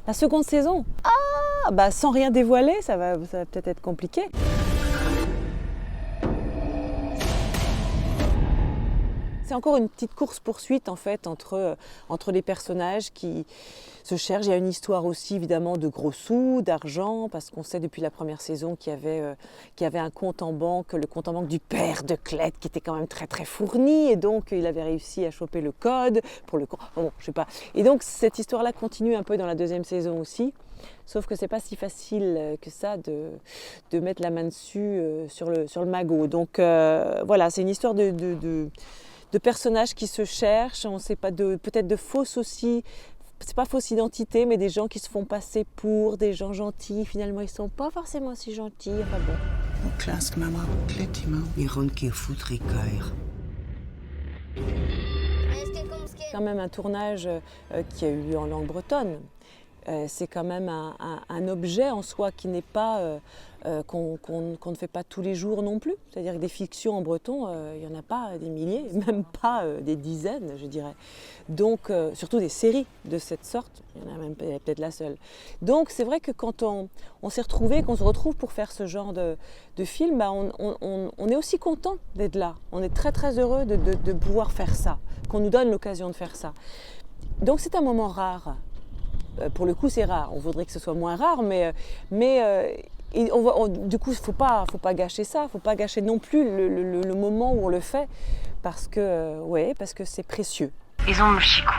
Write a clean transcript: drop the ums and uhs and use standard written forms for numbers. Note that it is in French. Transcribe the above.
La seconde saison? Ah, bah sans rien dévoiler, ça va peut-être être compliqué. C'est encore une petite course-poursuite en fait entre les personnages qui se cherchent. Il y a une histoire aussi évidemment de gros sous, d'argent, parce qu'on sait depuis la première saison qu'il y avait un compte en banque, le compte en banque du père de Clette qui était quand même très très fourni, et donc il avait réussi à choper le code pour le compte. Bon, je sais pas. Et donc cette histoire-là continue un peu dans la deuxième saison aussi. Sauf que c'est pas si facile que ça de mettre la main dessus sur le magot. Donc voilà, c'est une histoire de personnages qui se cherchent, on ne sait pas, peut-être de fausses aussi, c'est pas fausse identité, mais des gens qui se font passer pour des gens gentils, finalement ils sont pas forcément si gentils, enfin bon. Klask mamma, klettima, iron qui foutrait caire. C'est quand même un tournage qui a eu lieu en langue bretonne. C'est quand même un objet en soi qui n'est pas qu'on ne fait pas tous les jours non plus. C'est-à-dire que des fictions en breton, il n'y en a pas des milliers, même pas des dizaines, je dirais. Donc, surtout des séries de cette sorte, il y en a même peut-être la seule. Donc, c'est vrai que quand on s'est retrouvés, qu'on se retrouve pour faire ce genre de film, bah, on est aussi content d'être là. On est très très heureux de pouvoir faire ça, qu'on nous donne l'occasion de faire ça. Donc, c'est un moment rare. Pour le coup, c'est rare. On voudrait que ce soit moins rare, mais du coup, faut pas gâcher ça. Faut pas gâcher non plus le moment où on le fait, parce que c'est précieux. Ils ont le chicourt.